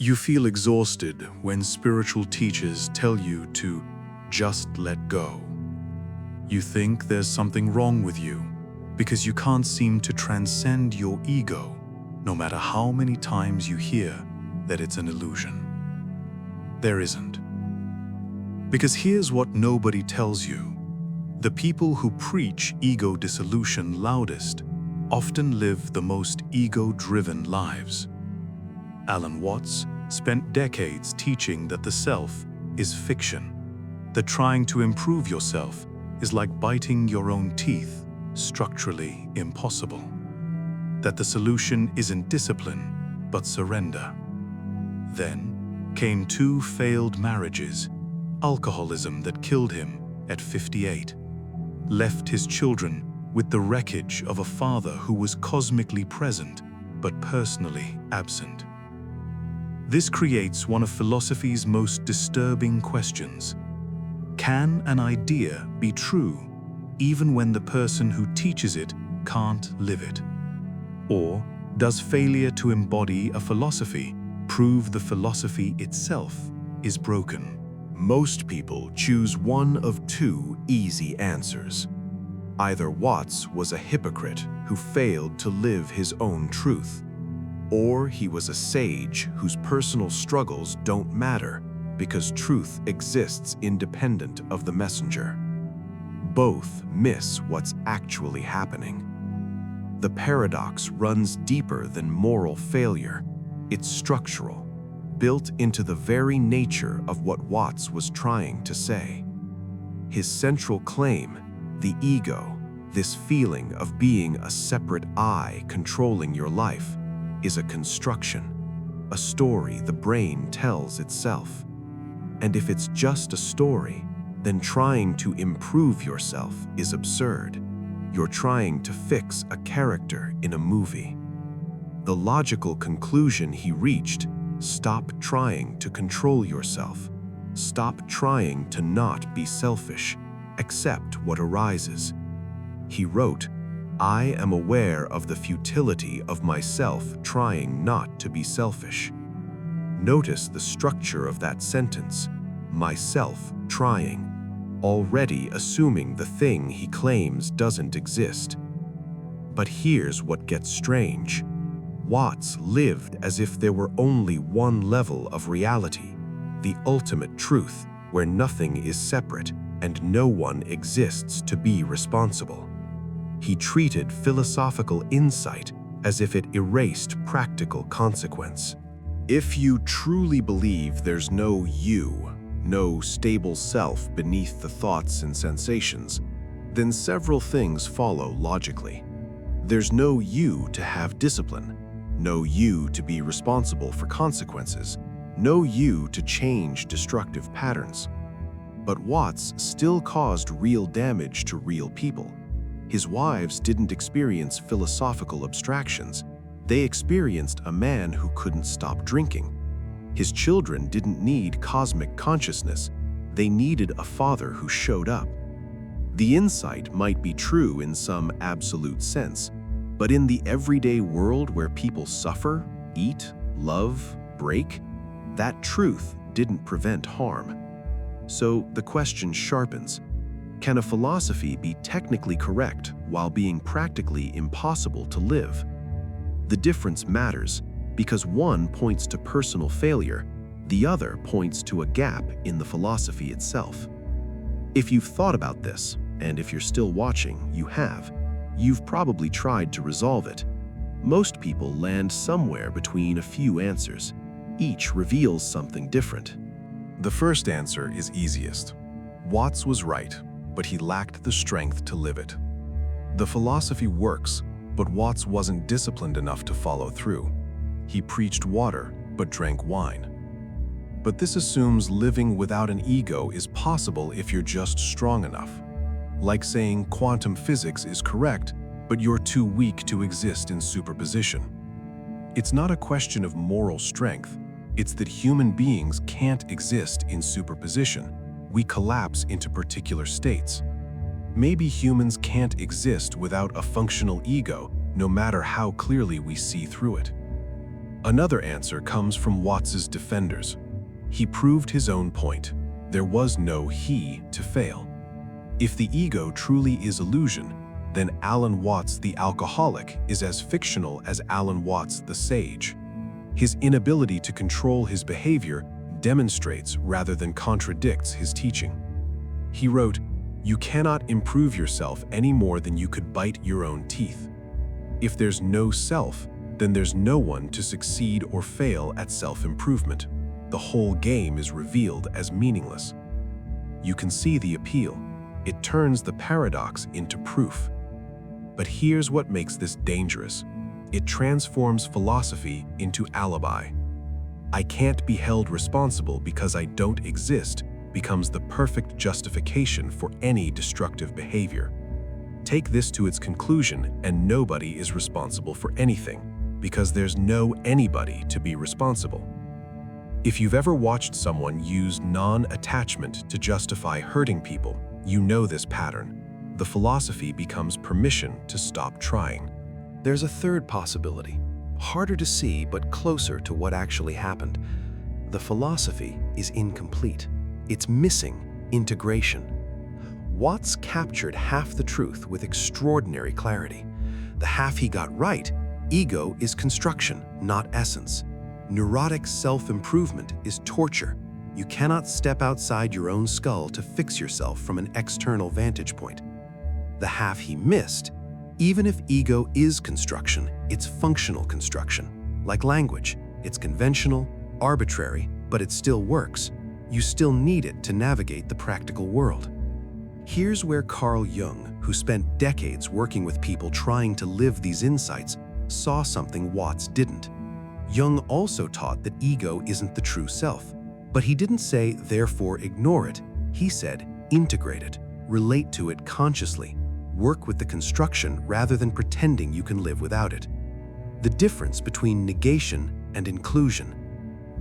You feel exhausted when spiritual teachers tell you to just let go. You think there's something wrong with you because you can't seem to transcend your ego, no matter how many times you hear that it's an illusion. There isn't. Because here's what nobody tells you. The people who preach ego dissolution loudest often live the most ego-driven lives. Alan Watts spent decades teaching that the self is fiction, that trying to improve yourself is like biting your own teeth, structurally impossible, that the solution isn't discipline, but surrender. Then came 2 failed marriages, alcoholism that killed him at 58, left his children with the wreckage of a father who was cosmically present but personally absent. This creates one of philosophy's most disturbing questions. Can an idea be true even when the person who teaches it can't live it? Or does failure to embody a philosophy prove the philosophy itself is broken? Most people choose one of 2 easy answers. Either Watts was a hypocrite who failed to live his own truth, or he was a sage whose personal struggles don't matter because truth exists independent of the messenger. Both miss what's actually happening. The paradox runs deeper than moral failure. It's structural, built into the very nature of what Watts was trying to say. His central claim, the ego, this feeling of being a separate I controlling your life, is a construction, a story the brain tells itself. And if it's just a story, then trying to improve yourself is absurd. You're trying to fix a character in a movie. The logical conclusion he reached: stop trying to control yourself. Stop trying to not be selfish. Accept what arises. He wrote, "I am aware of the futility of myself trying not to be selfish." Notice the structure of that sentence, myself trying, already assuming the thing he claims doesn't exist. But here's what gets strange. Watts lived as if there were only one level of reality, the ultimate truth, where nothing is separate and no one exists to be responsible. He treated philosophical insight as if it erased practical consequence. If you truly believe there's no you, no stable self beneath the thoughts and sensations, then several things follow logically. There's no you to have discipline, no you to be responsible for consequences, no you to change destructive patterns. But Watts still caused real damage to real people. His wives didn't experience philosophical abstractions. They experienced a man who couldn't stop drinking. His children didn't need cosmic consciousness. They needed a father who showed up. The insight might be true in some absolute sense, but in the everyday world where people suffer, eat, love, break, that truth didn't prevent harm. So the question sharpens. Can a philosophy be technically correct while being practically impossible to live? The difference matters because one points to personal failure, the other points to a gap in the philosophy itself. If you've thought about this, and if you're still watching, you've probably tried to resolve it. Most people land somewhere between a few answers. Each reveals something different. The first answer is easiest. Watts was right, but he lacked the strength to live it. The philosophy works, but Watts wasn't disciplined enough to follow through. He preached water, but drank wine. But this assumes living without an ego is possible if you're just strong enough. Like saying quantum physics is correct, but you're too weak to exist in superposition. It's not a question of moral strength. It's that human beings can't exist in superposition. We collapse into particular states. Maybe humans can't exist without a functional ego, no matter how clearly we see through it. Another answer comes from Watts's defenders. He proved his own point. There was no he to fail. If the ego truly is illusion, then Alan Watts the alcoholic is as fictional as Alan Watts the sage. His inability to control his behavior demonstrates rather than contradicts his teaching. He wrote, "You cannot improve yourself any more than you could bite your own teeth. If there's no self, then there's no one to succeed or fail at self-improvement. The whole game is revealed as meaningless." You can see the appeal. It turns the paradox into proof. But here's what makes this dangerous. It transforms philosophy into alibi. "I can't be held responsible because I don't exist" becomes the perfect justification for any destructive behavior. Take this to its conclusion and nobody is responsible for anything, because there's no anybody to be responsible. If you've ever watched someone use non-attachment to justify hurting people, you know this pattern. The philosophy becomes permission to stop trying. There's a third possibility, harder to see but closer to what actually happened. The philosophy is incomplete. It's missing integration. Watts captured half the truth with extraordinary clarity. The half he got right, ego is construction, not essence. Neurotic self-improvement is torture. You cannot step outside your own skull to fix yourself from an external vantage point. The half he missed, even if ego is construction, it's functional construction. Like language, it's conventional, arbitrary, but it still works. You still need it to navigate the practical world. Here's where Carl Jung, who spent decades working with people trying to live these insights, saw something Watts didn't. Jung also taught that ego isn't the true self. But he didn't say, therefore ignore it. He said, integrate it, relate to it consciously, work with the construction rather than pretending you can live without it. The difference between negation and inclusion.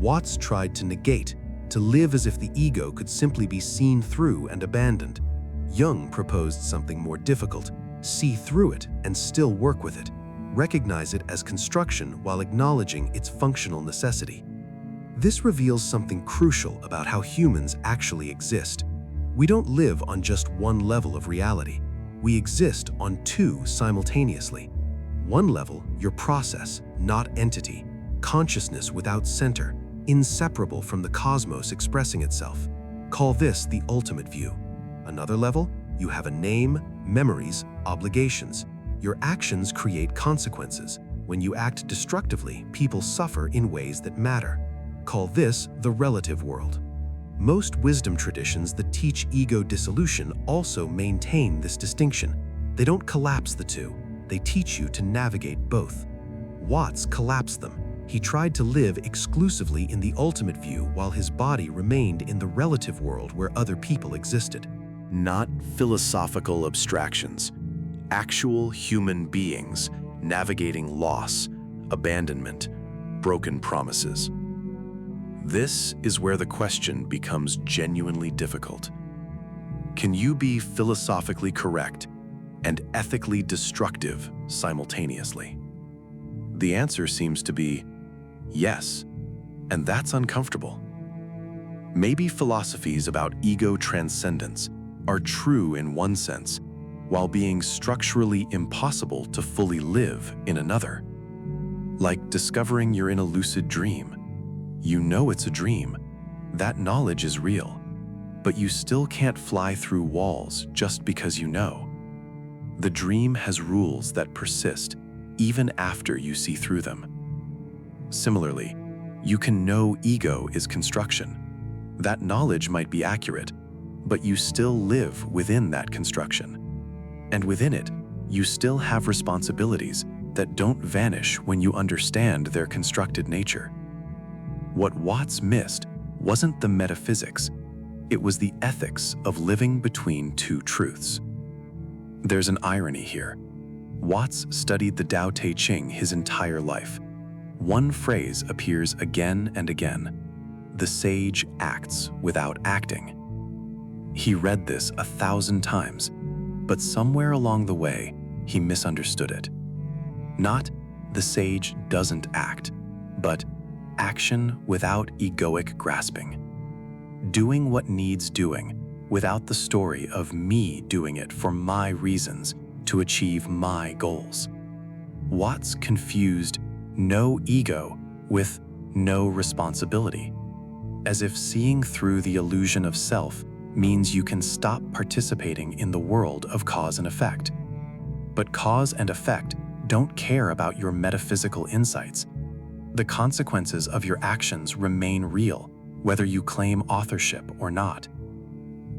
Watts tried to negate, to live as if the ego could simply be seen through and abandoned. Jung proposed something more difficult, see through it and still work with it, recognize it as construction while acknowledging its functional necessity. This reveals something crucial about how humans actually exist. We don't live on just one level of reality. We exist on two simultaneously. One level, your process, not entity, consciousness without center, inseparable from the cosmos expressing itself. Call this the ultimate view. Another level, you have a name, memories, obligations. Your actions create consequences. When you act destructively, people suffer in ways that matter. Call this the relative world. Most wisdom traditions that teach ego dissolution also maintain this distinction. They don't collapse the two. They teach you to navigate both. Watts collapsed them. He tried to live exclusively in the ultimate view while his body remained in the relative world where other people existed. Not philosophical abstractions. Actual human beings navigating loss, abandonment, broken promises. This is where the question becomes genuinely difficult. Can you be philosophically correct and ethically destructive simultaneously? The answer seems to be yes, and that's uncomfortable. Maybe philosophies about ego transcendence are true in one sense, while being structurally impossible to fully live in another. Like discovering you're in a lucid dream. You know it's a dream. That knowledge is real, but you still can't fly through walls just because you know. The dream has rules that persist even after you see through them. Similarly, you can know ego is construction. That knowledge might be accurate, but you still live within that construction. And within it, you still have responsibilities that don't vanish when you understand their constructed nature. What Watts missed wasn't the metaphysics, it was the ethics of living between two truths. There's an irony here. Watts studied the Tao Te Ching his entire life. One phrase appears again and again: the sage acts without acting. He read this 1,000 times, but somewhere along the way, he misunderstood it. Not the sage doesn't act, but action without egoic grasping. Doing what needs doing without the story of me doing it for my reasons to achieve my goals. Watts confused no ego with no responsibility, as if seeing through the illusion of self means you can stop participating in the world of cause and effect. But cause and effect don't care about your metaphysical insights. The consequences of your actions remain real, whether you claim authorship or not.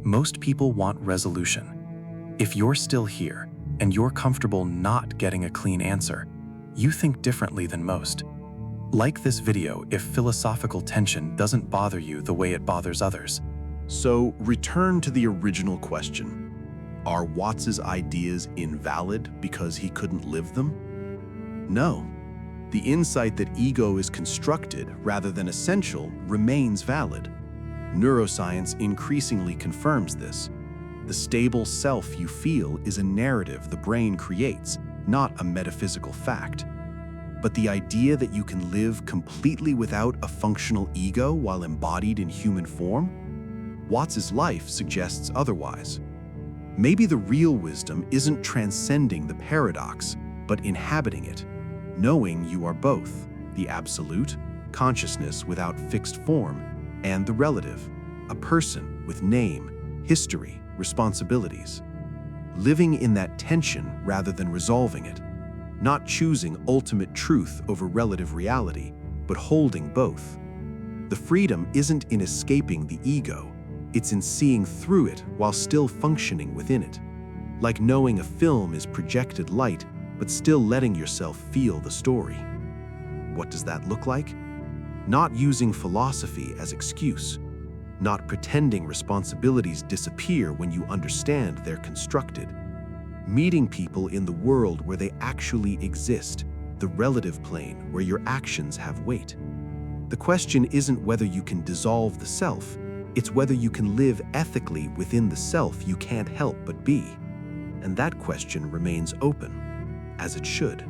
Most people want resolution. If you're still here and you're comfortable not getting a clean answer, you think differently than most. Like this video if philosophical tension doesn't bother you the way it bothers others. So, return to the original question. Are Watts's ideas invalid because he couldn't live them? No. The insight that ego is constructed rather than essential remains valid. Neuroscience increasingly confirms this. The stable self you feel is a narrative the brain creates, not a metaphysical fact. But the idea that you can live completely without a functional ego while embodied in human form? Watts's life suggests otherwise. Maybe the real wisdom isn't transcending the paradox, but inhabiting it, knowing you are both, the absolute, consciousness without fixed form, and the relative, a person with name, history, responsibilities. Living in that tension rather than resolving it, not choosing ultimate truth over relative reality, but holding both. The freedom isn't in escaping the ego, it's in seeing through it while still functioning within it. Like knowing a film is projected light, but still letting yourself feel the story. What does that look like? Not using philosophy as excuse, not pretending responsibilities disappear when you understand they're constructed. Meeting people in the world where they actually exist, the relative plane where your actions have weight. The question isn't whether you can dissolve the self, it's whether you can live ethically within the self you can't help but be. And that question remains open, as it should.